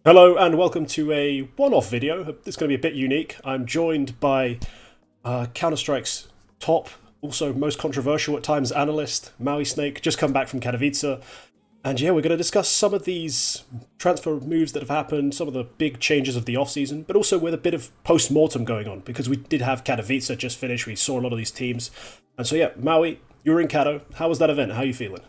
Hello and welcome to a one-off video. It's going to be a bit unique. I'm joined by Counter-Strike's top, also most controversial at times, analyst, Mauisnake, just come back from Katowice. And yeah, we're going to discuss some of these transfer moves that have happened, some of the big changes of the off-season, but also with a bit of post-mortem going on, because we did have Katowice just finished, we saw a lot of these teams. And so yeah, Maui, you were in Kato. How was that event? How are you feeling?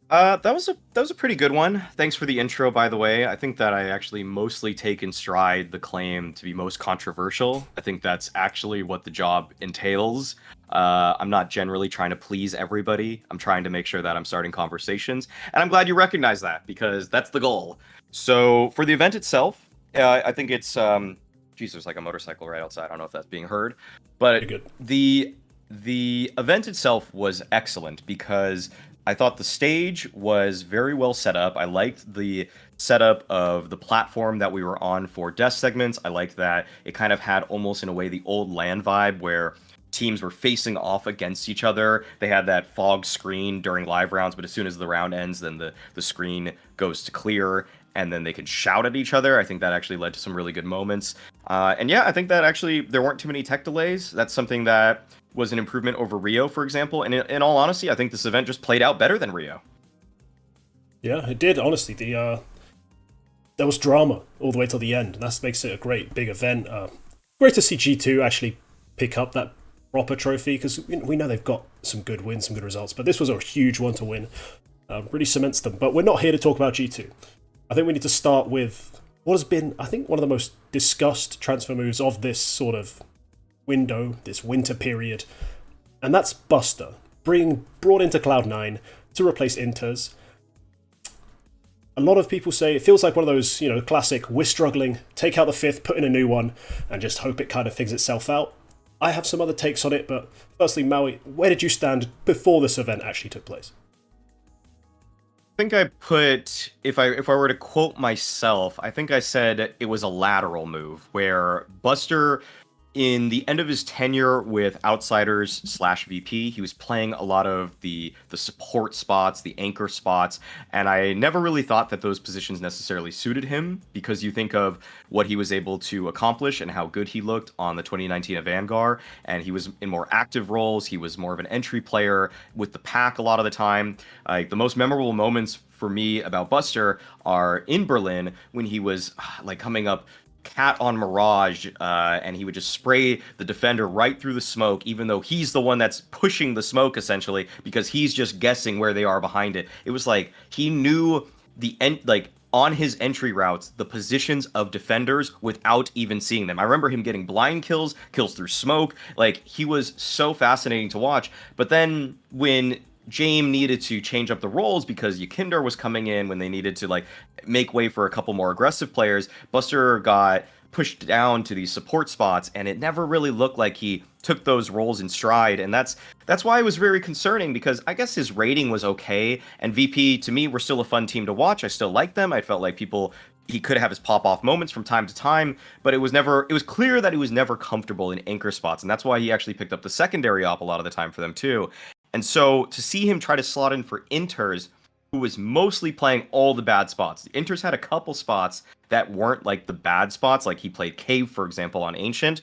That was a pretty good one. Thanks for the intro, by the way. I think that I actually mostly take in stride the claim to be most controversial. I think that's actually what the job entails. I'm not generally trying to please everybody. I'm trying to make sure that I'm starting conversations, and I'm glad you recognize that because that's the goal. So for the event itself, I think it's geez, there's like a motorcycle right outside. I don't know if that's being heard, but Pretty good. the event itself was excellent because I thought the stage was very well set up. I liked the setup of the platform that we were on for death segments. I liked that it kind of had almost in a way the old LAN vibe where teams were facing off against each other. They had that fog screen during live rounds, but as soon as the round ends, then the screen goes to clear and then they could shout at each other. I think that actually led to some really good moments. And yeah, I think that actually there weren't too many tech delays. That's something that was an improvement over Rio, for example. And in all honesty, I think this event just played out better than Rio. Yeah, it did, honestly. There was drama all the way till the end, and that makes it a great big event. Great to see G2 actually pick up that proper trophy, because we know they've got some good wins, some good results, but this was a huge one to win. Really cements them. But we're not here to talk about G2. I think we need to start with what has been, I think, one of the most discussed transfer moves of this sort of window, this winter period, and that's Buster, brought into Cloud9 to replace Interz. A lot of people say it feels like one of those, classic, we're struggling, take out the fifth, put in a new one, and just hope it kind of figures itself out. I have some other takes on it, but firstly, Maui, where did you stand before this event actually took place? I think I put, if I were to quote myself, I think I said it was a lateral move where Buster, in the end of his tenure with Outsiders slash VP, he was playing a lot of the support spots, the anchor spots, and I never really thought that those positions necessarily suited him because you think of what he was able to accomplish and how good he looked on the 2019 Vanguard, and he was in more active roles. He was more of an entry player with the pack a lot of the time. Like the most memorable moments for me about Buster are in Berlin when he was like coming up cat on Mirage, and he would just spray the defender right through the smoke, even though he's the one that's pushing the smoke essentially, because he's just guessing where they are behind it. It was like he knew like on his entry routes the positions of defenders without even seeing them. I remember him getting blind kills through smoke. Like he was so fascinating to watch. But then when James needed to change up the roles because Yakinder was coming in when they needed to like make way for a couple more aggressive players. Buster got pushed down to these support spots, and it never really looked like he took those roles in stride. And that's why it was very concerning because I guess his rating was okay, and VP to me were still a fun team to watch. I still liked them. I felt like he could have his pop-off moments from time to time, but it was clear that he was never comfortable in anchor spots, and that's why he actually picked up the secondary op a lot of the time for them too. And so to see him try to slot in for Interz, who was mostly playing all the bad spots. The Interz had a couple spots that weren't like the bad spots, like he played Cave, for example, on Ancient.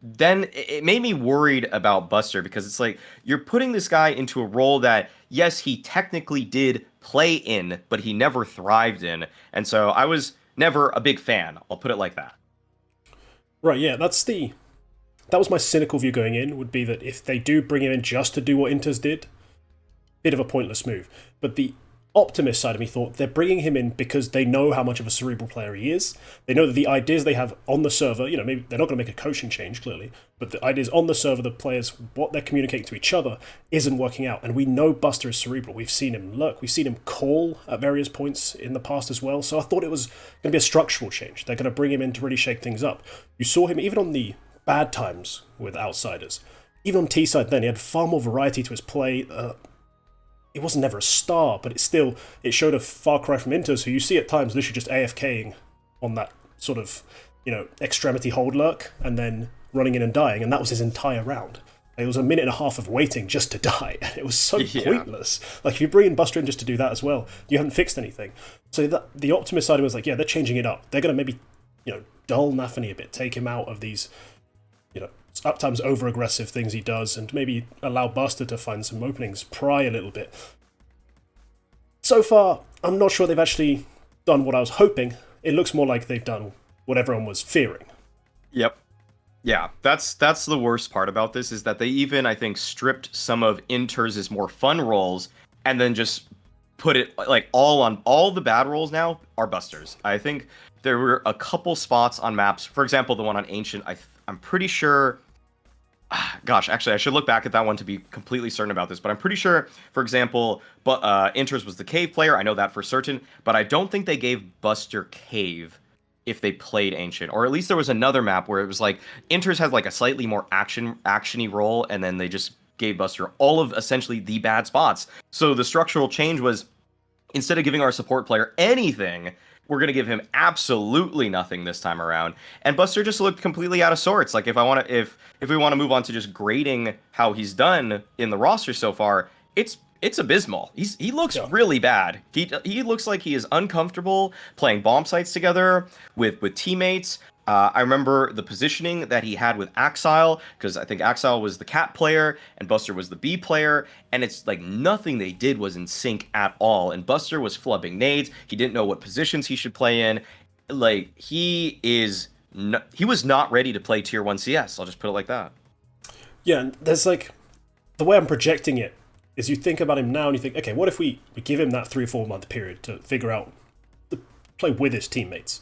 Then it made me worried about Buster because it's like you're putting this guy into a role that, yes, he technically did play in, but he never thrived in. And so I was never a big fan. I'll put it like that. Right, yeah, that was my cynical view going in, would be that if they do bring him in just to do what Inters did, bit of a pointless move. But the optimist side of me thought they're bringing him in because they know how much of a cerebral player he is. They know that the ideas they have on the server, maybe they're not going to make a coaching change, clearly, but the ideas on the server, the players, what they're communicating to each other, isn't working out. And we know Buster is cerebral. We've seen him lurk. We've seen him call at various points in the past as well. So I thought it was going to be a structural change. They're going to bring him in to really shake things up. You saw him even on the bad times with Outsiders. Even on T-side then, he had far more variety to his play. It wasn't never a star, but it showed a far cry from Inters, who you see at times literally just AFKing on that sort of, extremity hold lurk, and then running in and dying, and that was his entire round. It was a minute and a half of waiting just to die. It was so Yeah. pointless. Like, if you bring in Buster in just to do that as well, you haven't fixed anything. So the optimist side was like, yeah, they're changing it up. They're going to maybe, dull Nafany a bit, take him out of these, sometimes over-aggressive things he does, and maybe allow Buster to find some openings, pry a little bit. So far, I'm not sure they've actually done what I was hoping. It looks more like they've done what everyone was fearing. Yep. Yeah, that's the worst part about this, is that they even, I think, stripped some of Interz's more fun roles and then just put it like all the bad roles now are Busters. I think there were a couple spots on maps, for example, the one on Ancient, I'm pretty sure. Gosh, actually, I should look back at that one to be completely certain about this, but I'm pretty sure, for example, Interz was the Cave player. I know that for certain, but I don't think they gave Buster Cave if they played Ancient, or at least there was another map where it was like Interz had like a slightly more actiony role, and then they just gave Buster all of essentially the bad spots. So the structural change was, instead of giving our support player anything, we're going to give him absolutely nothing this time around. And Buster just looked completely out of sorts. Like, if we want to move on to just grading how he's done in the roster so far, it's abysmal. He looks really bad. He looks like he is uncomfortable playing bomb sites together with teammates. I remember the positioning that he had with Axile, because I think Axile was the cat player and Buster was the B player, and it's like nothing they did was in sync at all. And Buster was flubbing nades. He didn't know what positions he should play in. Like, he was not ready to play tier 1 CS. I'll just put it like that. Yeah, and there's like, the way I'm projecting it is, you think about him now and you think, okay, what if we give him that 3 or 4 month period to figure out, to play with his teammates?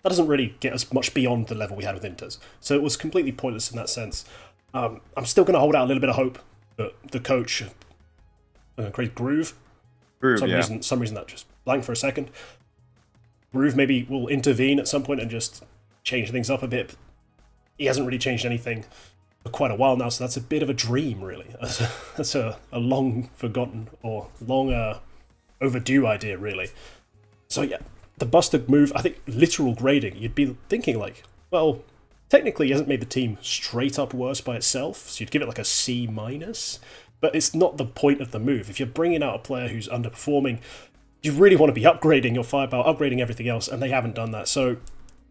That doesn't really get us much beyond the level we had with Interz. So it was completely pointless in that sense. I'm still going to hold out a little bit of hope that the coach, create Groove. Some reason that just blanked for a second. Groove maybe will intervene at some point and just change things up a bit. He hasn't really changed anything for quite a while now, so that's a bit of a dream, really. That's a long forgotten or long overdue idea, really. So yeah, the Buster move, I think, literal grading, you'd be thinking like, well, technically he hasn't made the team straight up worse by itself, so you'd give it like a C-, but it's not the point of the move. If you're bringing out a player who's underperforming, you really want to be upgrading your firepower, upgrading everything else, and they haven't done that. So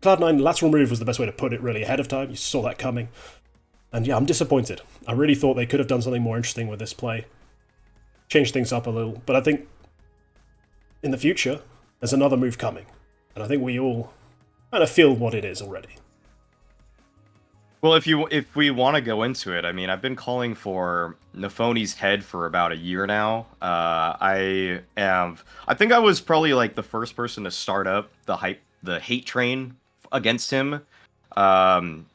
Cloud9 lateral move was the best way to put it, really, ahead of time. You saw that coming. And yeah, I'm disappointed. I really thought they could have done something more interesting with this play. Change things up a little. But I think in the future, there's another move coming. And I think we all kind of feel what it is already. Well, if we want to go into it, I mean, I've been calling for Nafony's head for about a year now. I think I was probably like the first person to start up the hate train against him.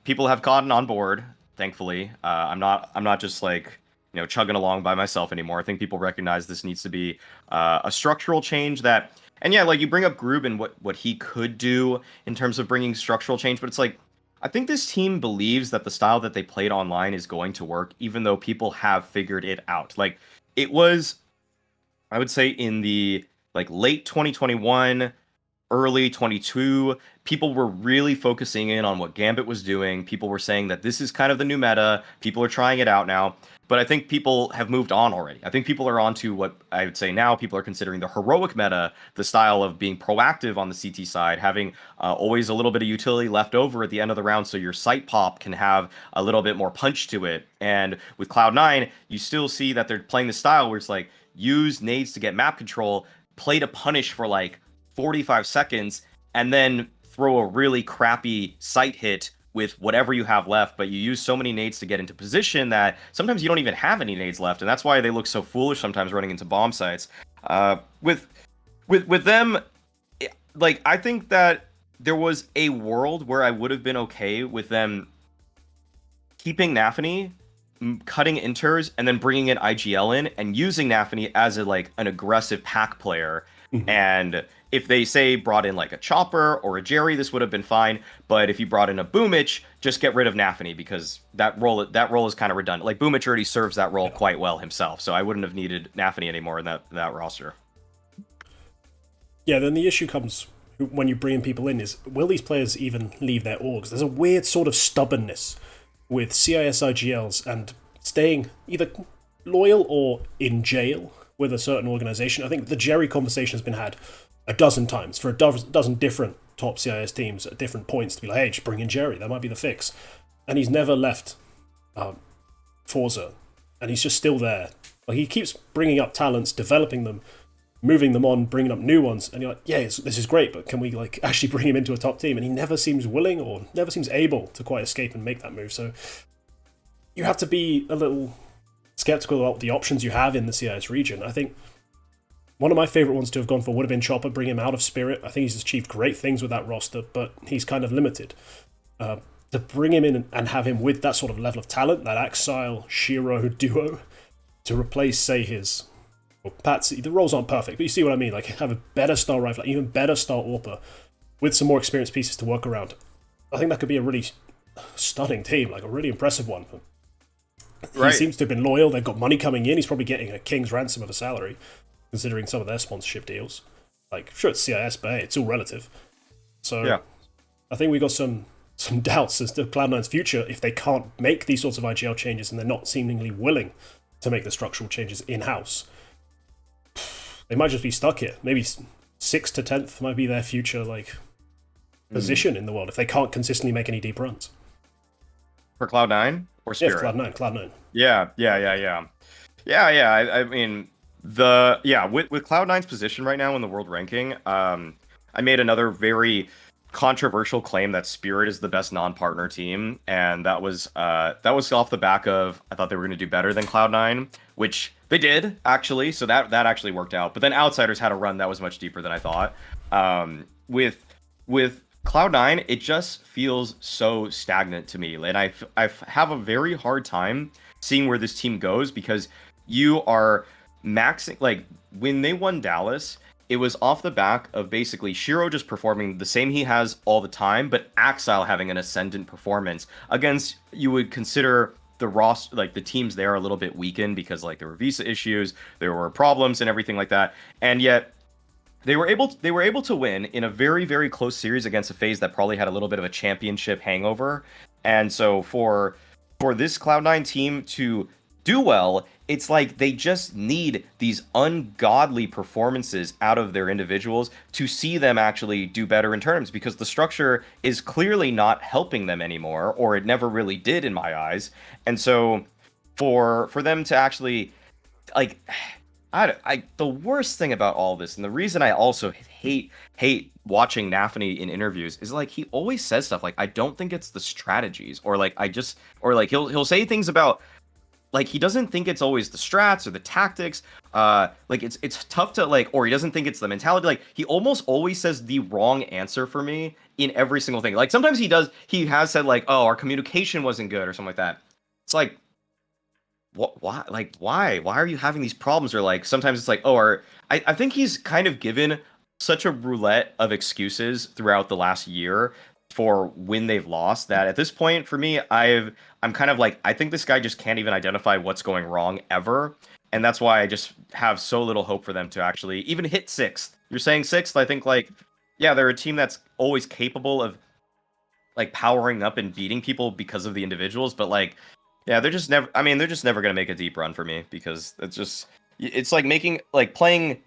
People have gotten on board, thankfully. I'm not just like, chugging along by myself anymore. I think people recognize this needs to be a structural change that, and yeah, like you bring up Groob and what he could do in terms of bringing structural change, but it's like, I think this team believes that the style that they played online is going to work, even though people have figured it out. Like, it was, I would say, in the like late 2021, early 22, people were really focusing in on what Gambit was doing. People were saying that this is kind of the new meta. People are trying it out now. But I think people have moved on already. I think people are on to what I would say now people are considering the heroic meta, the style of being proactive on the CT side, having always a little bit of utility left over at the end of the round so your sight pop can have a little bit more punch to it. And with Cloud9, you still see that they're playing the style where it's like, use nades to get map control, play to punish for like 45 seconds, and then throw a really crappy sight hit with whatever you have left, but you use so many nades to get into position that sometimes you don't even have any nades left, and that's why they look so foolish sometimes running into bomb sites. With them, like, I think that there was a world where I would have been okay with them keeping Nafany, cutting Interz, and then bringing in IGL in and using Nafany as an aggressive pack player. Mm-hmm. And if they say brought in like a Chopper or a Jerry, this would have been fine. But if you brought in a Boomich, just get rid of Nafany, because that role is kind of redundant. Like, Boomich already serves that role quite well himself, so I wouldn't have needed Nafany anymore in that roster. Yeah, then the issue comes when you bring people in is, will these players even leave their orgs? There's a weird sort of stubbornness with CIS IGLs and staying either loyal or in jail with a certain organization. I think the Jerry conversation has been had a dozen times for a dozen different top CIS teams at different points to be like, hey, just bring in Jerry, that might be the fix. And he's never left Forza, and he's just still there. Like, he keeps bringing up talents, developing them, moving them on, bringing up new ones, and you're like, yeah, this is great, but can we like actually bring him into a top team? And he never seems willing or never seems able to quite escape and make that move. So you have to be a little skeptical about the options you have in the CIS region. I think one of my favorite ones to have gone for would have been Chopper, bring him out of Spirit. I think he's achieved great things with that roster, but he's kind of limited. To bring him in and have him with that sort of level of talent, that Axile Shiro duo, to replace, say, his Patsy, the roles aren't perfect, but you see what I mean. Like, have a better Star Rifle, even better Star Orpa, with some more experienced pieces to work around. I think that could be a really stunning team, like a really impressive one. He seems to have been loyal. They've got money coming in. He's probably getting a king's ransom of a salary, considering some of their sponsorship deals. Like, sure, it's CIS, but hey, it's all relative. So, yeah. I think we got some doubts as to Cloud9's future if they can't make these sorts of IGL changes and they're not seemingly willing to make the structural changes in-house. They might just be stuck here. Maybe 6th to 10th might be their future position in the world if they can't consistently make any deep runs. For Cloud9 or Spirit? Yeah, Cloud9. Yeah. I mean, with Cloud9's position right now in the world ranking, I made another very controversial claim that Spirit is the best non-partner team, and that was off the back of I thought they were going to do better than Cloud9, which they did actually. So that actually worked out. But then Outsiders had a run that was much deeper than I thought. With Cloud9, it just feels so stagnant to me, and I have a very hard time seeing where this team goes because you are maxing, like when they won Dallas. It was off the back of basically Shiro just performing the same he has all the time, but Axile having an ascendant performance against, you would consider the roster, like the teams there a little bit weakened because like there were visa issues, there were problems and everything like that. And yet they were able to win in a very, very close series against a FaZe that probably had a little bit of a championship hangover. And so for this Cloud9 team to do well, it's like they just need these ungodly performances out of their individuals to see them actually do better in tournaments, because the structure is clearly not helping them anymore, or it never really did in my eyes. And so for them to actually, like, the worst thing about all this, and the reason I also hate watching Nafany in interviews, is like he always says stuff like, I don't think it's the strategies, or like he'll say things about, like, he doesn't think it's always the strats or the tactics. Like it's tough to, like, or he doesn't think it's the mentality. Like, he almost always says the wrong answer for me in every single thing. Like, sometimes he has said like, oh, our communication wasn't good or something like that. It's like, why? Like, why are you having these problems? Or like, sometimes it's like, oh, I think he's kind of given such a roulette of excuses throughout the last year for when they've lost that at this point, for me, I'm kind of like, I think this guy just can't even identify what's going wrong ever. And that's why I just have so little hope for them to actually even hit 6th. You're saying 6th? I think, like, yeah, they're a team that's always capable of like powering up and beating people because of the individuals. But like, yeah, they're just never going to make a deep run for me, because it's like playing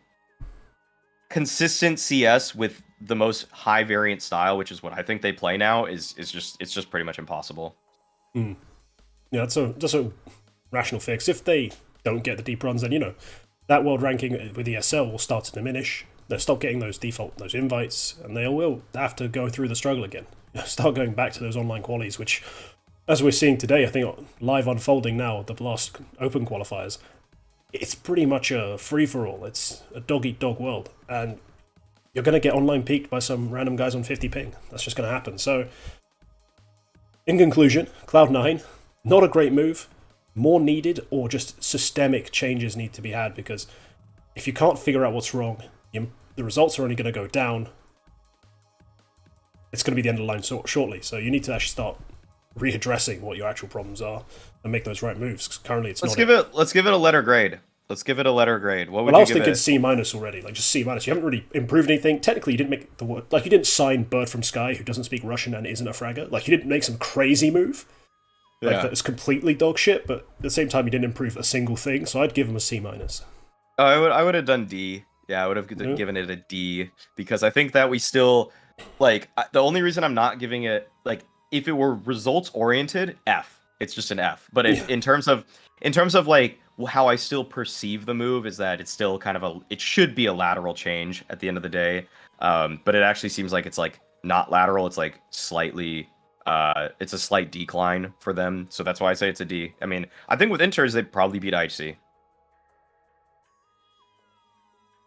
consistent CS with the most high variant style, which is what I think they play now, it's just pretty much impossible. Yeah, that's a rational fix. If they don't get the deep runs, then that world ranking with ESL will start to diminish. They'll stop getting those invites, and they will have to go through the struggle again. Start going back to those online qualies, which, as we're seeing today, I think live unfolding now, the last open qualifiers, it's pretty much a free-for-all. It's a dog-eat-dog world, and you're going to get online peaked by some random guys on 50 ping. That's just going to happen. So, in conclusion, Cloud9, not a great move, more needed, or just systemic changes need to be had, because if you can't figure out what's wrong, the results are only going to go down. It's going to be the end of the line shortly. So you need to actually start readdressing what your actual problems are and make those right moves. 'Cause currently, it's let's give it a letter grade. Let's give it a letter grade. What would I you was give thinking it? C- already, like just C-. You haven't really improved anything. Technically, you didn't make the word, like you didn't sign Bird from Sky, who doesn't speak Russian and isn't a fragger. Like you didn't make some crazy move. Like, that it's completely dog shit, but at the same time, he didn't improve a single thing, so I'd give him a C-. Oh, I would have done D. Yeah, I would have given it a D because I think that we still like the only reason I'm not giving it like if it were results oriented F, it's just an F. But in terms of like how I still perceive the move is that it's still kind of it should be a lateral change at the end of the day. But it actually seems like it's like not lateral. It's like slightly it's a slight decline for them. So that's why I say it's a D. I mean, I think with Interz they'd probably beat IHC.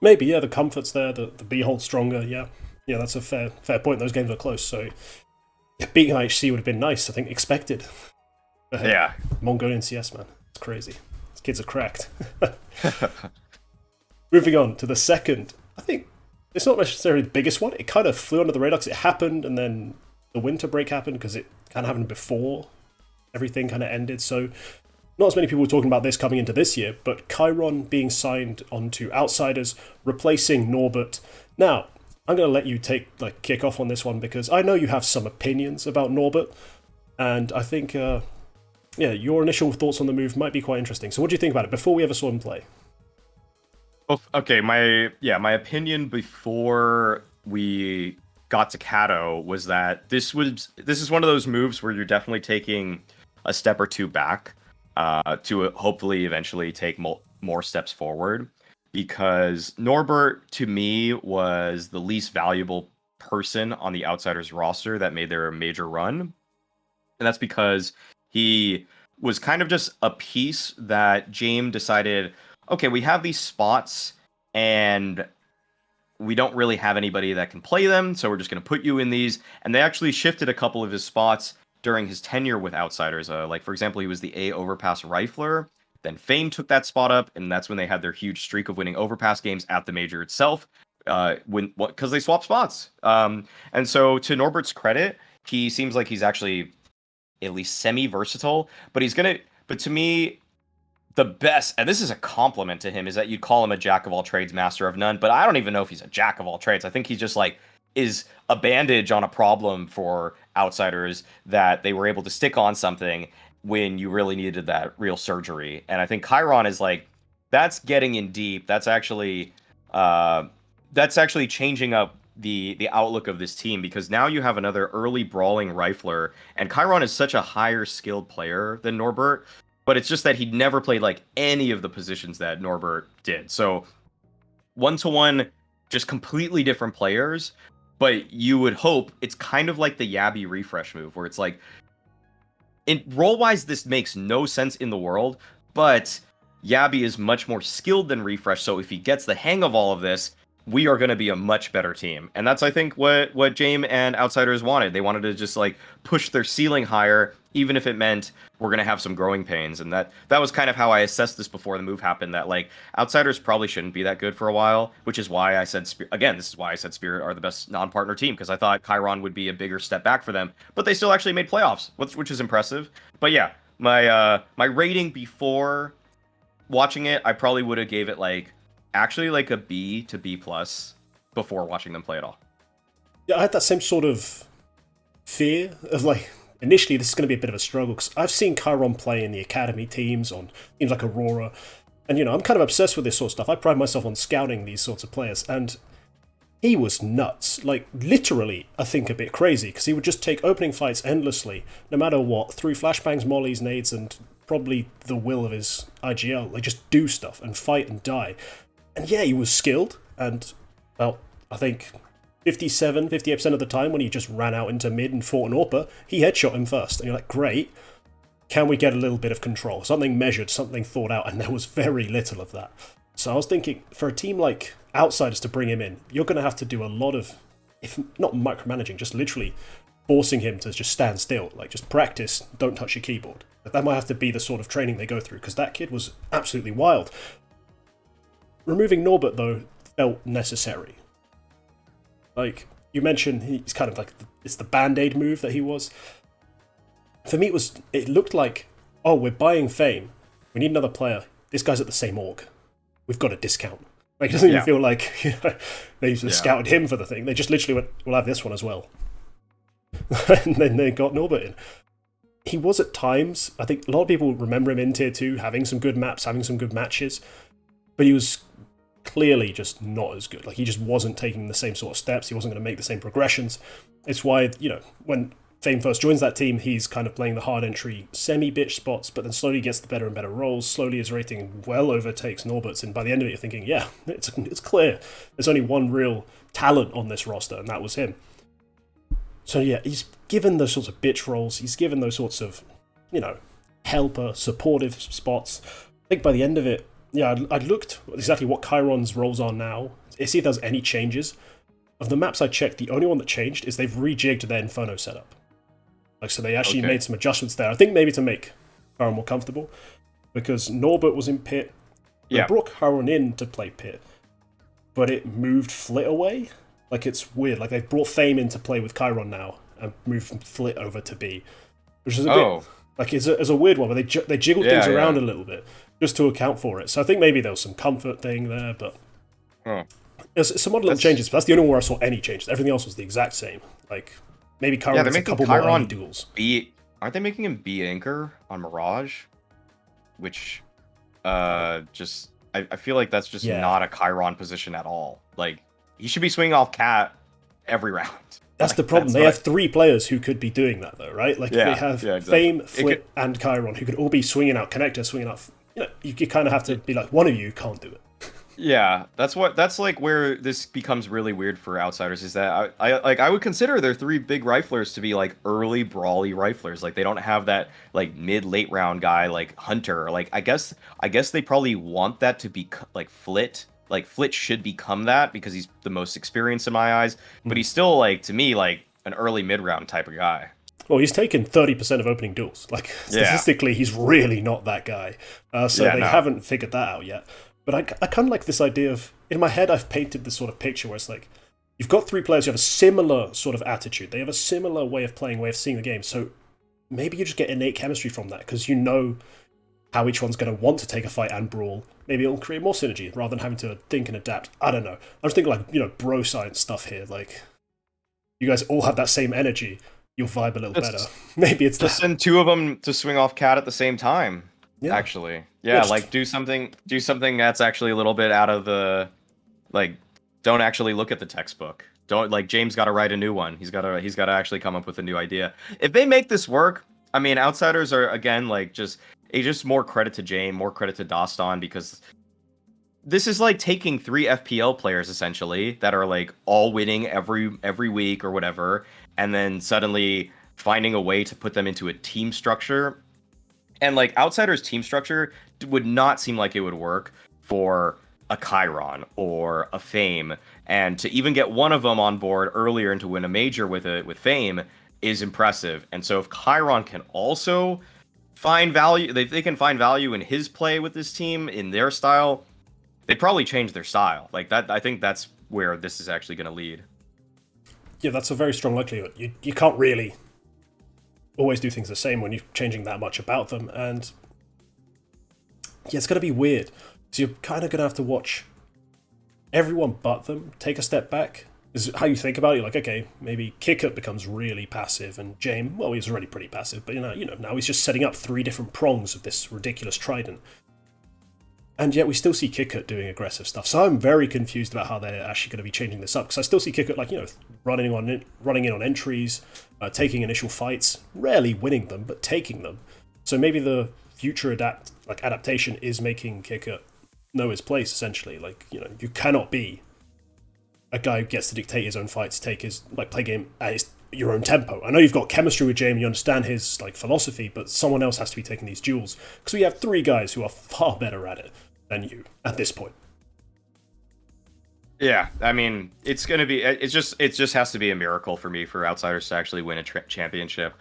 Maybe, yeah, the comfort's there, the B holds stronger, yeah. Yeah, that's a fair point. Those games were close, so beating IHC would have been nice, I think, expected. Yeah. Mongolian CS, man. It's crazy. These kids are cracked. Moving on to the second, I think it's not necessarily the biggest one. It kind of flew under the radar because it happened, and then the winter break happened because it kind of happened before everything kind of ended, so not as many people were talking about this coming into this year, but Chiron being signed onto Outsiders, replacing Norbert. Now, I'm going to let you kick off on this one because I know you have some opinions about Norbert, and I think, your initial thoughts on the move might be quite interesting. So what do you think about it before we ever saw him play? Okay, my opinion before we got to Kato was that this is one of those moves where you're definitely taking a step or two back. To hopefully eventually take more steps forward, because Norbert to me was the least valuable person on the Outsiders roster that made their major run, and that's because he was kind of just a piece that James decided, okay, we have these spots and we don't really have anybody that can play them, so we're just going to put you in these, and they actually shifted a couple of his spots during his tenure with Outsiders. Like, for example, he was the A overpass rifler. Then Fame took that spot up, and that's when they had their huge streak of winning overpass games at the major itself, because they swapped spots. And so, to Norbert's credit, he seems like he's actually at least semi-versatile, but to me, the best, and this is a compliment to him, is that you'd call him a jack of all trades, master of none, but I don't even know if he's a jack of all trades. I think he's just is a bandage on a problem for Outsiders that they were able to stick on something when you really needed that real surgery. And I think Chiron is that's getting in deep. That's actually changing up the outlook of this team, because now you have another early brawling rifler, and Chiron is such a higher skilled player than Norbert, but it's just that he never played any of the positions that Norbert did. So 1-to-1, just completely different players. But you would hope it's kind of like the Yabby refresh move, where it's in role-wise, this makes no sense in the world, but Yabby is much more skilled than Refresh, so if he gets the hang of all of this, we are going to be a much better team. And that's, I think, what James and Outsiders wanted. They wanted to just push their ceiling higher, even if it meant we're going to have some growing pains. And that was kind of how I assessed this before the move happened, that Outsiders probably shouldn't be that good for a while, which is why I said, this is why I said Spirit are the best non-partner team, because I thought Chiron would be a bigger step back for them. But they still actually made playoffs, which is impressive. But yeah, my rating before watching it, I probably would have gave it a B to B plus before watching them play at all. Yeah, I had that same sort of fear of initially this is going to be a bit of a struggle, because I've seen Chiron play in the academy teams, on teams like Aurora, and I'm kind of obsessed with this sort of stuff. I pride myself on scouting these sorts of players, and he was nuts. Literally, I think a bit crazy, because he would just take opening fights endlessly, no matter what, through flashbangs, mollies, nades, and probably the will of his IGL. Just do stuff and fight and die. And yeah, he was skilled, and, well, I think 58% of the time when he just ran out into mid and fought an AWPer, he headshot him first. And you're like, great, can we get a little bit of control? Something measured, something thought out, and there was very little of that. So I was thinking, for a team like Outsiders to bring him in, you're going to have to do a lot of, if not micromanaging, just literally forcing him to just stand still. Just practice, don't touch your keyboard. That might have to be the sort of training they go through, because that kid was absolutely wild. Removing Norbert, though, felt necessary. You mentioned, he's kind of it's the band-aid move that he was. For me, it looked like, oh, we're buying Fame. We need another player. This guy's at the same org. We've got a discount. It doesn't even feel like they scouted him for the thing. They just literally went, we'll have this one as well. And then they got Norbert in. he was at times. I think a lot of people remember him in tier 2 having some good maps, having some good matches, but he was clearly just not as good. Like, he just wasn't taking the same sort of steps. He wasn't going to make the same progressions. It's why, when Fame first joins that team, he's kind of playing the hard entry semi-bitch spots, but then slowly gets the better and better roles. Slowly his rating well overtakes Norbert's, and by the end of it you're thinking, yeah, it's clear. There's only one real talent on this roster, and that was him. So yeah, he's given those sorts of bitch roles, he's given those sorts of, helper, supportive spots. I think by the end of it, yeah, I looked exactly what Chiron's roles are now, to see if there's any changes. Of the maps I checked, the only one that changed is they've rejigged their Inferno setup. Like, so they actually made some adjustments there. I think maybe to make Chiron more comfortable, because Norbert was in pit. They brought Chiron in to play pit, but it moved Flit away. Like, it's weird. Like, they've brought Fame in to play with Chiron now and moved Flit over to B, which is a bit like it's a weird one. But they jiggled things around a little bit just to account for it. So I think maybe there was some comfort thing there, but it's some odd little changes. But that's the only one where I saw any changes. Everything else was the exact same. Like, maybe Chiron has a couple more duels. Aren't they making him B anchor on Mirage? Which, I feel like that's just not a Chiron position at all. Like, he should be swinging off Cat every round. That's the problem. They have 3 players who could be doing that, though, right? Like, they have Fame, Flip, and Chiron, who could all be swinging out Connector, swinging out. You kind of have to be like, one of you can't do it. Yeah, that's like where this becomes really weird for Outsiders, is that I would consider their 3 big riflers to be like early brawly riflers. Like, they don't have that like late round guy like Hunter. Like, I guess they probably want that to be like Flit. Like, Flit should become that because he's the most experienced in my eyes, but he's still, like, to me, like an early mid round type of guy. Well, he's taken 30% of opening duels. Like, statistically, he's really not that guy. So they haven't figured that out yet. But I kind of like this idea of, in my head, I've painted this sort of picture where it's like, you've got 3 players who have a similar sort of attitude. They have a similar way of playing, way of seeing the game. So maybe you just get innate chemistry from that, because you know how each one's going to want to take a fight and brawl. Maybe it'll create more synergy rather than having to think and adapt. I don't know. I was thinking like, bro science stuff here. Like, you guys all have that same energy. You'll vibe a little better. Maybe it's just send 2 of them to swing off Cat at the same time. Yeah. Actually, like do something that's actually a little bit out of the, like, don't actually look at the textbook. Don't, like, James got to write a new one. He's got to actually come up with a new idea. If they make this work, I mean, Outsiders are, again, like, just more credit to James, more credit to Doston, because this is like taking 3 FPL players essentially that are like all winning every week or whatever, and then suddenly finding a way to put them into a team structure. And like, Outsiders team structure would not seem like it would work for a Chiron or a Fame, and to even get one of them on board earlier and to win a major with Fame is impressive. And so if Chiron can also find value, they can find value in his play with this team, in their style, they'd probably change their style. Like, that, I think that's where this is actually going to lead. Yeah, that's a very strong likelihood. You can't really always do things the same when you're changing that much about them, and yeah, it's going to be weird. So you're kind of going to have to watch everyone but them take a step back. Is how you think about it. You're like, okay, maybe Kickert becomes really passive, and James, well, he's already pretty passive, but now he's just setting up 3 different prongs of this ridiculous trident. And yet we still see Kickert doing aggressive stuff. So I'm very confused about how they're actually going to be changing this up, because I still see Kickert, like, running in on entries, taking initial fights, rarely winning them, but taking them. So maybe the future adaptation is making Kickert know his place, essentially. Like, you cannot be a guy who gets to dictate his own fights, play game at your own tempo. I know you've got chemistry with Jamie, you understand his philosophy, but someone else has to be taking these duels, because we have 3 guys who are far better at it than you at this point. Yeah, I mean, it just has to be a miracle for me for Outsiders to actually win a championship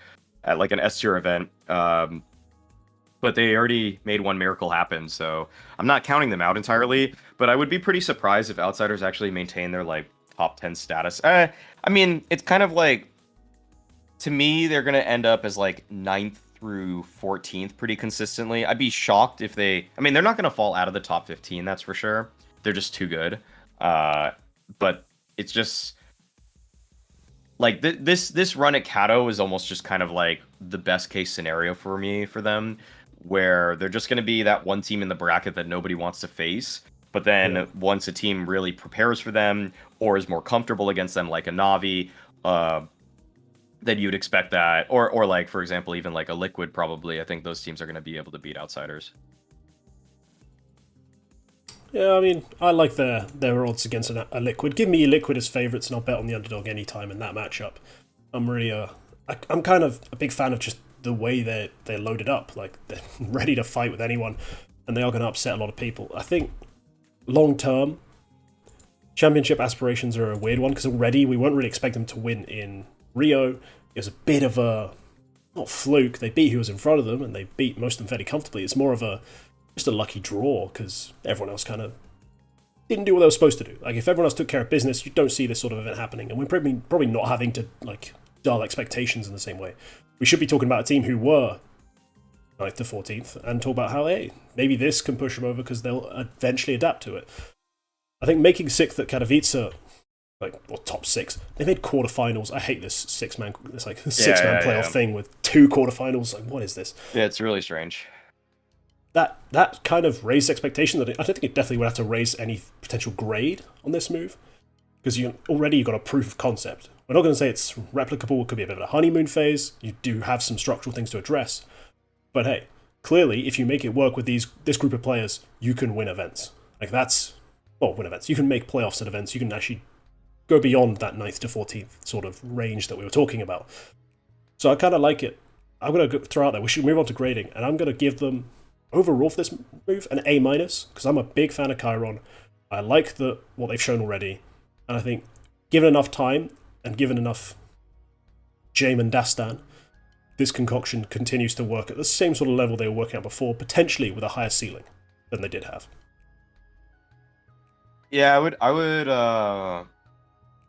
at like an S tier event. But they already made one miracle happen, so I'm not counting them out entirely. But I would be pretty surprised if Outsiders actually maintain their like top 10 status. I mean, it's kind of like, to me, they're gonna end up as like 9th through 14th pretty consistently. I'd be shocked if they're not gonna fall out of the top 15, that's for sure. They're just too good. But it's just like this run at Kato is almost just kind of like the best case scenario for me for them, where they're just going to be that one team in the bracket that nobody wants to face. But then once a team really prepares for them or is more comfortable against them, like a Navi, then you'd expect that, or like for example, even like a Liquid, probably. I think those teams are going to be able to beat Outsiders. Yeah, I mean, I like their odds against a Liquid. Give me a Liquid as favourites, and I'll bet on the underdog anytime in that matchup. I'm really I'm kind of a big fan of just the way they're loaded up. Like, they're ready to fight with anyone, and they are going to upset a lot of people. I think long term, championship aspirations are a weird one, because already we weren't really expect them to win in Rio. It was a bit of a, not fluke. They beat who was in front of them, and they beat most of them fairly comfortably. It's more of just a lucky draw, because everyone else kind of didn't do what they were supposed to do. Like, if everyone else took care of business, you don't see this sort of event happening, and we're probably not having to, like, dull expectations in the same way. We should be talking about a team who were 9th to 14th, and talk about how, hey, maybe this can push them over because they'll eventually adapt to it. I think making 6th at Katowice, or top 6, they made quarterfinals. I hate this six-man playoff thing with 2 quarterfinals. Like, what is this? Yeah, it's really strange. That kind of raised expectations. I don't think it definitely would have to raise any potential grade on this move, because you've got a proof of concept. We're not going to say it's replicable. It could be a bit of a honeymoon phase. You do have some structural things to address. But hey, clearly, if you make it work with this group of players, you can win events. Win events. You can make playoffs at events. You can actually go beyond that 9th to 14th sort of range that we were talking about. So I kind of like it. I'm going to throw out there, we should move on to grading, and I'm going to give them, overall for this move, an A-, because I'm a big fan of Chiron. I like what they've shown already, and I think given enough time and given enough Jame and Dastan, this concoction continues to work at the same sort of level they were working at before, potentially with a higher ceiling than they did have. Yeah,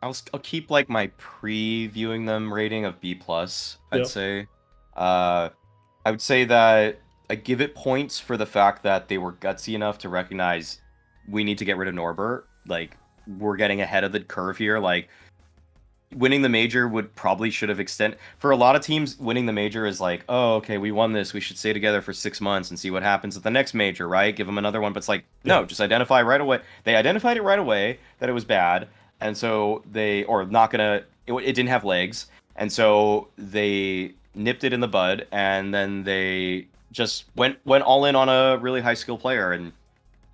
I'll keep like my previewing them rating of B+, I'd say. I would say that I give it points for the fact that they were gutsy enough to recognize we need to get rid of Norbert. Like, we're getting ahead of the curve here. Like, winning the major should have extended. For a lot of teams, winning the major is like, oh, okay, we won this. We should stay together for 6 months and see what happens at the next major, right? Give them another one. But it's like, no, just identify right away. They identified it right away that it was bad. And so it didn't have legs. And so they nipped it in the bud, and then they just went all in on a really high skill player. And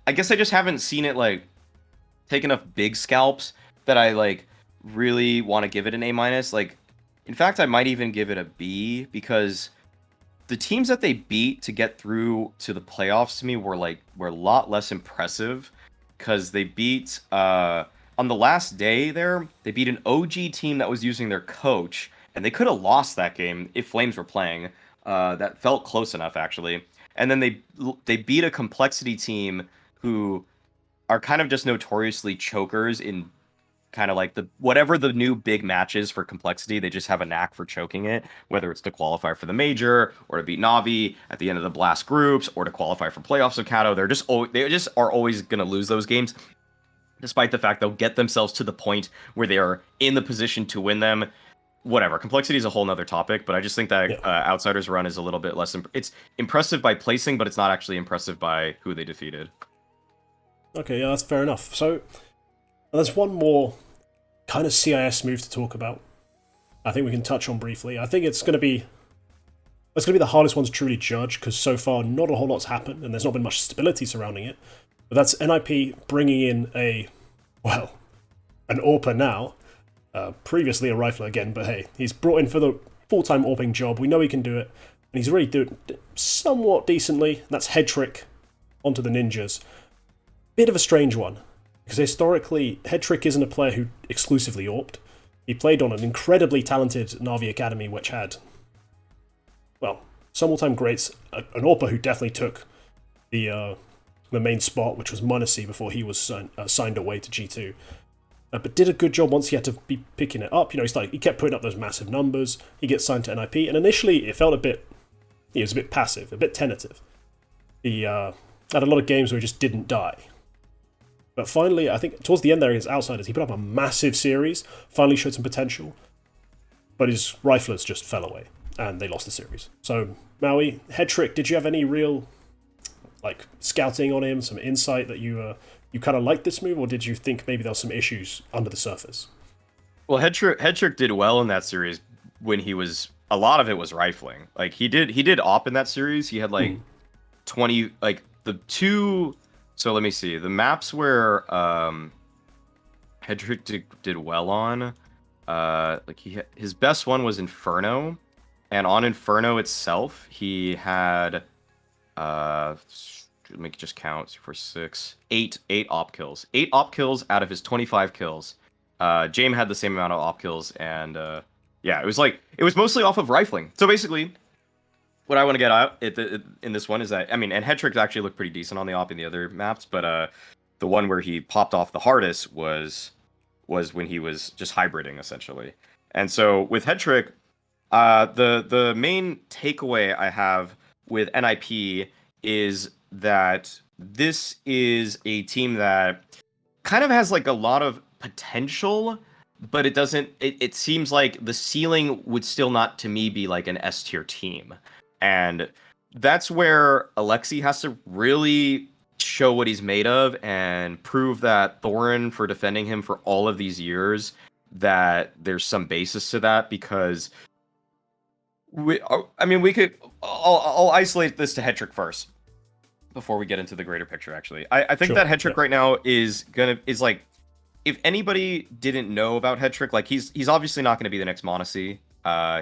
I guess I just haven't seen it like take enough big scalps that I like really want to give it an A-. Like, in fact, I might even give it a B, because the teams that they beat to get through to the playoffs to me were a lot less impressive, because they beat on the last day there, they beat an OG team that was using their coach, and they could have lost that game if Flames were playing. That felt close enough, actually. And then they beat a Complexity team who are kind of just notoriously chokers in kind of like whatever the new big match is for Complexity. They just have a knack for choking it, whether it's to qualify for the major or to beat Navi at the end of the blast groups or to qualify for playoffs of Kato. They just are always going to lose those games, despite the fact they'll get themselves to the point where they are in the position to win them. Whatever. Complexity is a whole nother topic, but I just think that Outsiders run is a little bit less. It's impressive by placing, but it's not actually impressive by who they defeated. Okay, yeah, that's fair enough. So there's one more kind of CIS move to talk about. I think we can touch on briefly. I think it's going to be the hardest one to truly judge, because so far not a whole lot's happened, and there's not been much stability surrounding it. But that's NIP bringing in an AWPer now. Previously a rifler again, but hey, he's brought in for the full-time AWPing job. We know he can do it, and he's really doing it somewhat decently. That's Headtrick onto the Ninjas. Bit of a strange one, because historically, Headtrick isn't a player who exclusively AWPed. He played on an incredibly talented Navi Academy, which had, some all-time greats. An AWPer who definitely took the main spot, which was Munacy before he was signed away to G2. But did a good job once he had to be picking it up. He kept putting up those massive numbers. He gets signed to NIP, and initially it felt he was a bit passive, a bit tentative. He had a lot of games where he just didn't die. But finally, I think towards the end there against Outsiders, he put up a massive series, finally showed some potential. but his riflers just fell away, and they lost the series. So, Maui, Headtrick, did you have any real like scouting on him, some insight that you kind of liked this move, or did you think maybe there was some issues under the surface? Well, Headtrick did well in that series when he was a lot of it was rifling. Like he did op in that series. He had like 20 like the two. So let me see the maps where Headtrick did well on. Like his best one was Inferno, and on Inferno itself he had let me just count for 8 op kills. 8 op kills out of his 25 kills. James had the same amount of op kills, and yeah, it was mostly off of rifling. So basically, what I want to get out in this one is that, I mean, and Headtrick actually looked pretty decent on the op in the other maps, but the one where he popped off the hardest was when he was just hybriding essentially. And so with Headtrick, the main takeaway I have with NIP is that this is a team that kind of has like a lot of potential, but it doesn't. It seems like the ceiling would still not, to me, be like an S tier team, and that's where Alexi has to really show what he's made of and prove that Thorin, for defending him for all of these years, that there's some basis to that. Because we could. I'll isolate this to Headtrick first before we get into the greater picture. Actually, I think that Headtrick right now is like, if anybody didn't know about Headtrick, like he's obviously not going to be the next Monacy.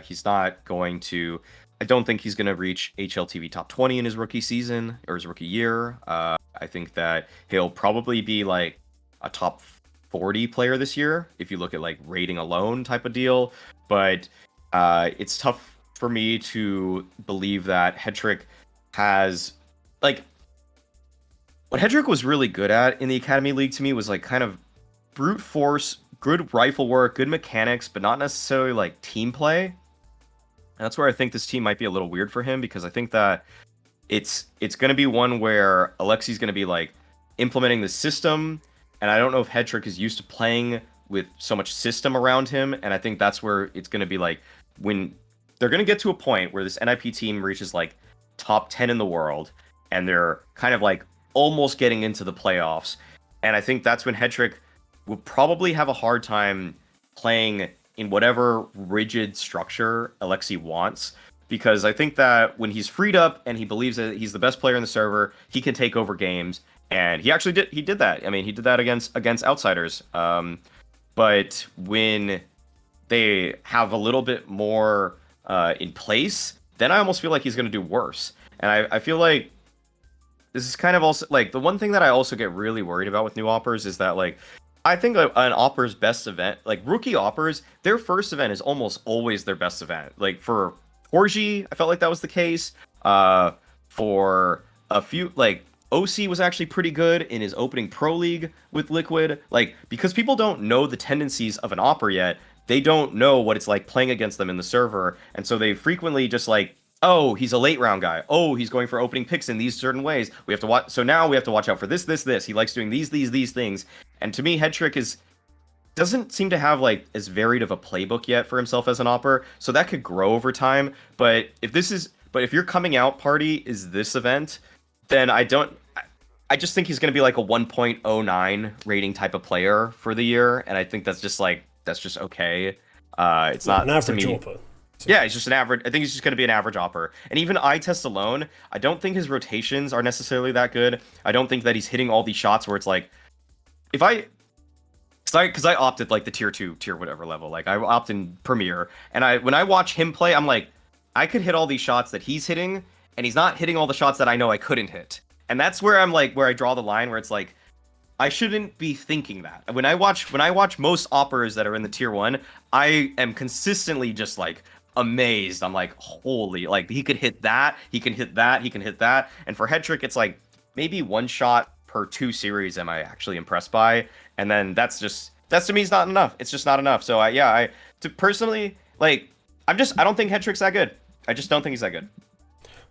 He's not going to. I don't think he's going to reach HLTV top 20 in his rookie season or his rookie year. I think that he'll probably be like a top 40 player this year if you look at like rating alone type of deal. But it's tough for me to believe that Headtrick has like what Headtrick was really good at in the Academy League to me was like kind of brute force, good rifle work, good mechanics, but not necessarily like team play. And that's where I think this team might be a little weird for him, because I think that it's going to be one where Alexi's going to be like implementing the system, and I don't know if Headtrick is used to playing with so much system around him, and I think that's where it's going to be like when they're going to get to a point where this NIP team reaches like top 10 in the world, and they're kind of like almost getting into the playoffs, and I think that's when Headtrick will probably have a hard time playing in whatever rigid structure Alexi wants, because I think that when he's freed up and he believes that he's the best player in the server, he can take over games, and he actually did. He did that. I mean, he did that against Outsiders. But when they have a little bit more in place, then I almost feel like he's going to do worse. And I feel like this is kind of also like the one thing that I also get really worried about with new oppers is that like, I think an opper's best event, like rookie oppers, their first event is almost always their best event. Like for Orgy, I felt like that was the case. For a few, like OC was actually pretty good in his opening pro league with Liquid. Like, because people don't know the tendencies of an opper yet, they don't know what it's like playing against them in the server, and so they frequently just like, oh, he's a late round guy. Oh, he's going for opening picks in these certain ways. We have to watch. So now we have to watch out for this. He likes doing these things. And to me, Headtrick doesn't seem to have like as varied of a playbook yet for himself as an opper. So that could grow over time. But if your coming out party is this event, then I just think he's going to be like a 1.09 rating type of player for the year. And I think that's just okay. It's not an average to me. opper. Yeah, he's just an average. I think he's just going to be an average opper. And even eye test alone, I don't think his rotations are necessarily that good. I don't think that he's hitting all these shots where it's like, because I opted like the tier 2, tier whatever level. Like I opted in Premier, and when I watch him play, I'm like, I could hit all these shots that he's hitting, and he's not hitting all the shots that I know I couldn't hit. And that's where I'm like, where I draw the line, where it's like, I shouldn't be thinking that. When I watch most oppers that are in the tier 1, I am consistently just like amazed. I'm like, holy, like he could hit that, he can hit that, he can hit that. And for Headtrick, it's like maybe one shot per 2 series am I actually impressed by, and then that's to me is not enough. It's just not enough. So I personally, like, I don't think Headtrick's that good. I just don't think he's that good.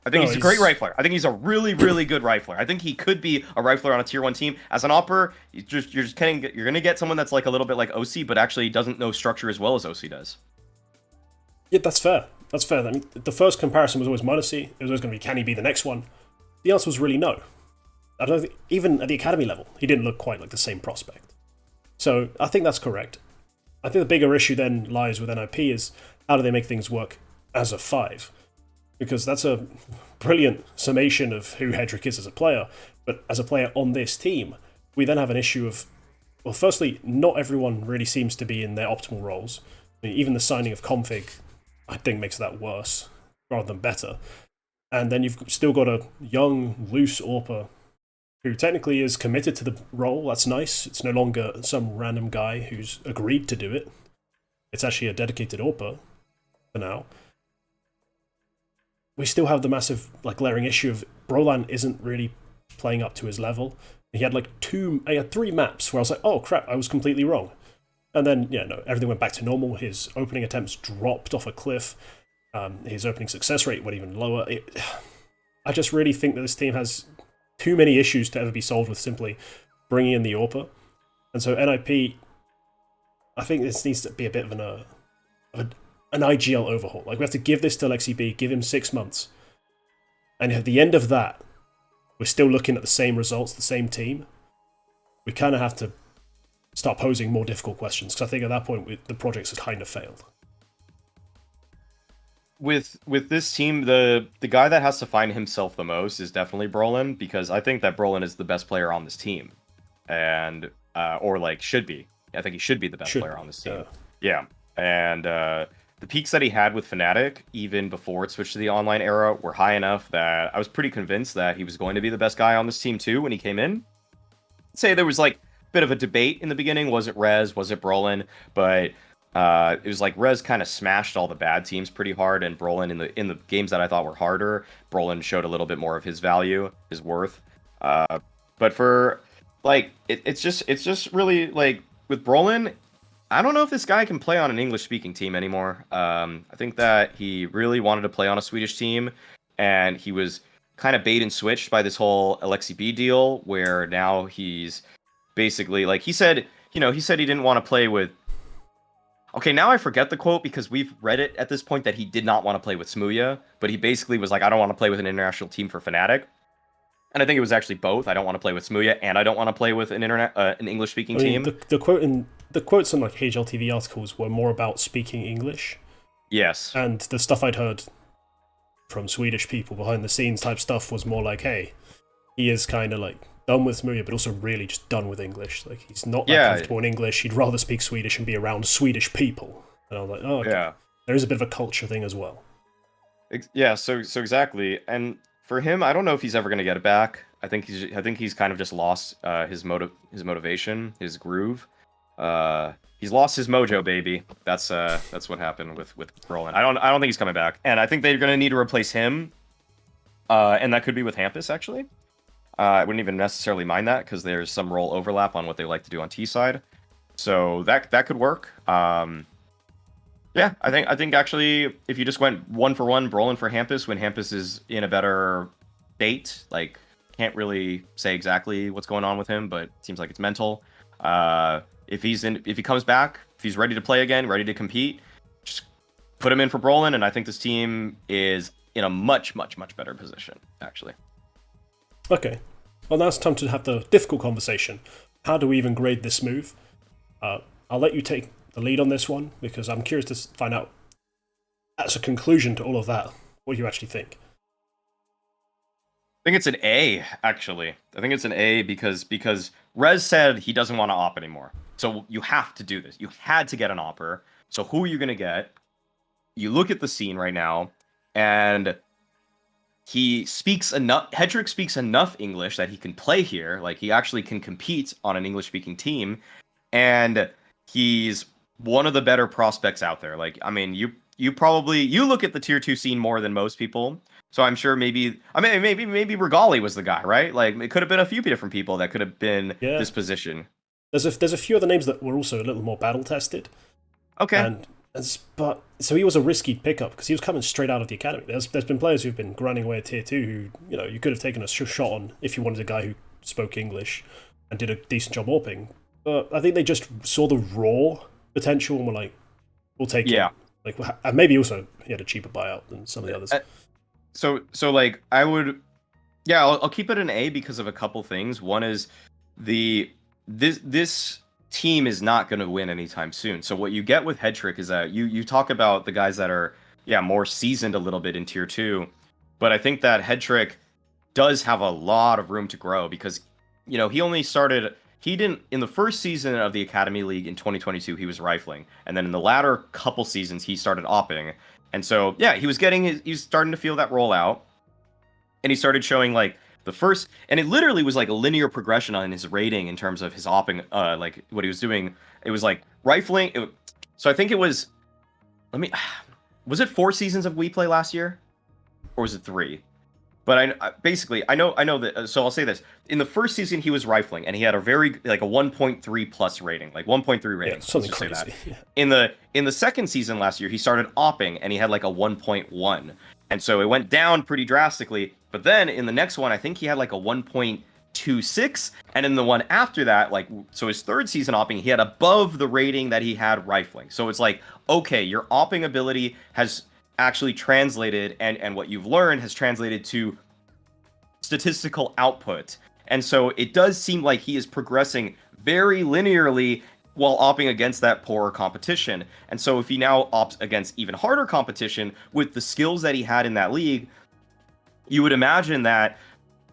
I think he's a great rifler. I think he's a really, really good rifler. I think he could be a rifler on a tier 1 team. As an opper, you're gonna get someone that's like a little bit like OC, but actually doesn't know structure as well as OC does. Yeah, that's fair. That's fair. I mean, the first comparison was always Mauisnake. It was always going to be, can he be the next one? The answer was really no. I don't think, even at the academy level, he didn't look quite like the same prospect. So I think that's correct. I think the bigger issue then lies with NIP is how do they make things work as a 5? Because that's a brilliant summation of who Headtrick is as a player. But as a player on this team, we then have an issue of, well, firstly, not everyone really seems to be in their optimal roles. I mean, even the signing of Config, I think, makes that worse rather than better. And then you've still got a young, loose AWPer who technically is committed to the role. That's nice. It's no longer some random guy who's agreed to do it. It's actually a dedicated AWPer for now. We still have the massive, like, glaring issue of Brolan isn't really playing up to his level. He had three maps where I was like, oh crap, I was completely wrong. And then, yeah, no, everything went back to normal. His opening attempts dropped off a cliff. His opening success rate went even lower. I just really think that this team has too many issues to ever be solved with simply bringing in the AWPer. And so NIP, I think this needs to be a bit of an IGL overhaul. Like, we have to give this to Lexi B, give him 6 months. And at the end of that, we're still looking at the same results, the same team. We kind of have to start posing more difficult questions, because I think at that point the projects have kind of failed. With this team, the guy that has to find himself the most is definitely Brolin, because I think that Brolin is the best player on this team, and or like should be. I think he should be the best player on this team. Yeah, and the peaks that he had with Fnatic, even before it switched to the online era, were high enough that I was pretty convinced that he was going to be the best guy on this team too when he came in. I'd say there was like a bit of a debate in the beginning. Was it Rez? Was it Brolin? But it was like Rez kind of smashed all the bad teams pretty hard, and Brolin in the games that I thought were harder, Brolin showed a little bit more of his value, his worth. But for like it's just really like with Brolin, I don't know if this guy can play on an English-speaking team anymore. I think that he really wanted to play on a Swedish team, and he was kind of bait and switched by this whole Alexi B deal, where now he's basically like he said he didn't want to play with. Okay, now I forget the quote because we've read it at this point that he did not want to play with Smooya, but he basically was like, I don't want to play with an international team for Fnatic. And I think it was actually both. I don't want to play with Smooya, and I don't want to play with an English-speaking team. The quotes in like HLTV articles were more about speaking English. Yes. And the stuff I'd heard from Swedish people behind the scenes type stuff was more like, hey, he is kind of like done with Smooya, but also really just done with English. Like, he's not that comfortable in English. He'd rather speak Swedish and be around Swedish people. And I was like, oh, okay. Yeah. There is a bit of a culture thing as well. Yeah, so exactly. And for him, I don't know if he's ever going to get it back. I think he's kind of just lost his motivation, his groove. He's lost his mojo, baby. That's what happened with Brolin. I don't think he's coming back, and I think they're going to need to replace him. And that could be with Hampus, actually. I wouldn't even necessarily mind that because there's some role overlap on what they like to do on T side, so that could work. Yeah, I think actually if you just went 1-for-1 Brolin for Hampus when Hampus is in a better state, like can't really say exactly what's going on with him, but it seems like it's mental. If he comes back, if he's ready to play again, ready to compete, just put him in for Brolin, and I think this team is in a much better position, actually. Okay. Well, now it's time to have the difficult conversation. How do we even grade this move? I'll let you take the lead on this one, because I'm curious to find out, as a conclusion to all of that, what you actually think. I think it's an A, actually. I think it's an A because Rez said he doesn't want to op anymore. So you have to do this. You had to get an opper. So who are you going to get? You look at the scene right now, and Headtrick speaks enough English that he can play here. Like, he actually can compete on an English-speaking team, and he's one of the better prospects out there. Like, I mean, you look at the tier 2 scene more than most people. So I'm sure maybe Regali was the guy, right? Like, it could have been a few different people that could have been this position. There's a few other names that were also a little more battle tested. Okay. But so he was a risky pickup because he was coming straight out of the academy. There's been players who've been grinding away at tier 2 who, you could have taken a shot on if you wanted a guy who spoke English and did a decent job AWPing. But I think they just saw the raw potential and were like, we'll take it. Like, and maybe also he had a cheaper buyout than some of the others. So like I would, yeah, I'll keep it an A because of a couple things. One is this team is not going to win anytime soon. So what you get with Headtrick is that you talk about the guys that are more seasoned a little bit in tier 2, but I think that Headtrick does have a lot of room to grow because he didn't in the first season of the Academy League in 2022 he was rifling, and then in the latter couple seasons he started opping, and so he was starting to feel that roll out, and he started showing like the first, and it literally was like a linear progression on his rating in terms of his opping, like what he was doing. It was like rifling. So I think it was, was it 4 seasons of We Play last year, or was it 3? But I know that. So I'll say this: in the first season, he was rifling, and he had a very like a 1.3 plus rating, like 1.3 rating. Yeah, something crazy. Yeah. In the second season last year, he started opping, and he had like a 1.1, and so it went down pretty drastically. But then in the next one, I think he had like a 1.26, and in the one after that, like so his third season opping, he had above the rating that he had rifling. So it's like, okay, your opping ability has actually translated, and what you've learned has translated to statistical output. And so it does seem like he is progressing very linearly while opping against that poorer competition. And so if he now opts against even harder competition with the skills that he had in that league, you would imagine that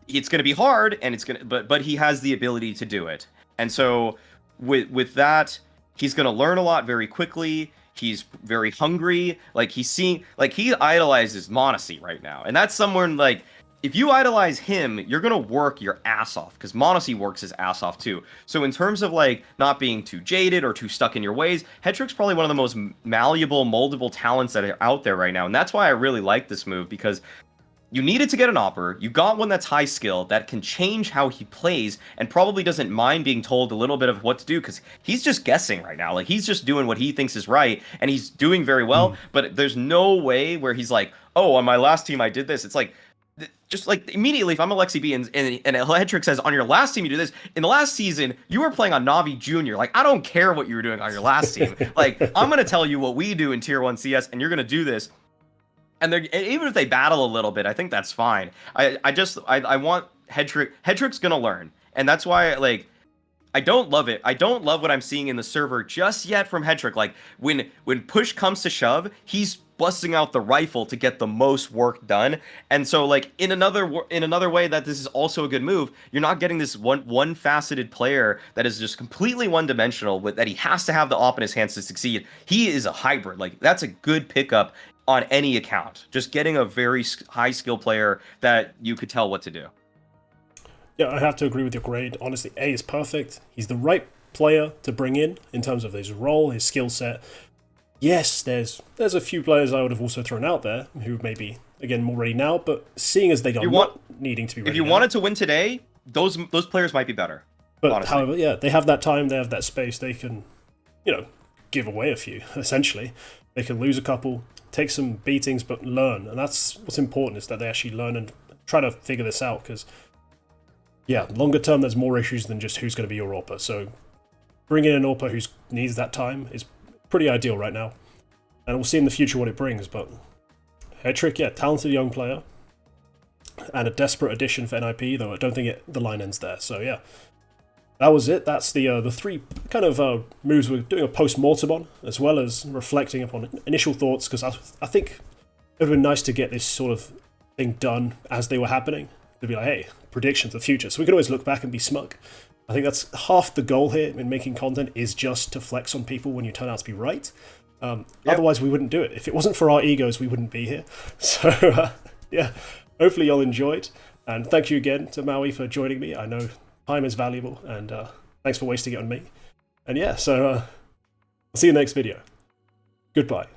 it's going to be hard, and it's going to, but he has the ability to do it. And so with that, he's going to learn a lot very quickly. He's very hungry. Like he idolizes Monacy right now. And that's someone like, if you idolize him, you're going to work your ass off, because Monacy works his ass off too. So in terms of like not being too jaded or too stuck in your ways, Headtrick's probably one of the most malleable, moldable talents that are out there right now. And that's why I really like this move, because you needed to get an opper. You got one that's high skill, that can change how he plays, and probably doesn't mind being told a little bit of what to do, because he's just guessing right now. Like, he's just doing what he thinks is right, and he's doing very well. But there's no way where he's like, oh, on my last team I did this. It's like, just like immediately, if I'm Alexi B and Headtrick says, on your last team you do this, in the last season you were playing on Navi Junior. Like, I don't care what you were doing on your last team. Like, I'm gonna tell you what we do in Tier 1 CS, and you're gonna do this. And even if they battle a little bit, I think that's fine. I want Headtrick. Headtrick's gonna learn, and that's why like I don't love it. I don't love what I'm seeing in the server just yet from Headtrick. Like when push comes to shove, he's busting out the rifle to get the most work done. And so like in another way that this is also a good move, you're not getting this one faceted player that is just completely one-dimensional, with that he has to have the op in his hands to succeed. He is a hybrid. Like, that's a good pickup on any account. Just getting a very high skill player that you could tell what to do. Yeah, I have to agree with your grade. Honestly, A is perfect. He's the right player to bring in terms of his role, his skill set. Yes, there's a few players I would have also thrown out there who may be, again, more ready now, but seeing as they are not needing to be ready if you now, wanted to win today, those players might be better. But honestly. However, yeah, they have that time, they have that space, they can, give away a few, essentially. They can lose a couple, take some beatings, but learn. And that's what's important, is that they actually learn and try to figure this out, because, yeah, longer term, there's more issues than just who's going to be your AWPer. So bringing in an AWPer who needs that time is pretty ideal right now. And we'll see in the future what it brings, but Headtrick, yeah, talented young player. And a desperate addition for NIP, though I don't think the line ends there. So yeah, that was it. That's the 3 kind of moves we're doing a post-mortem on, as well as reflecting upon initial thoughts, because I think it would have been nice to get this sort of thing done as they were happening. To be like, hey, predictions for the future. So we can always look back and be smug. I think that's half the goal here in making content, is just to flex on people when you turn out to be right. Otherwise, we wouldn't do it. If it wasn't for our egos, we wouldn't be here. So, yeah, hopefully y'all enjoyed. And thank you again to Maui for joining me. I know time is valuable, and thanks for wasting it on me. And yeah, so I'll see you in the next video. Goodbye.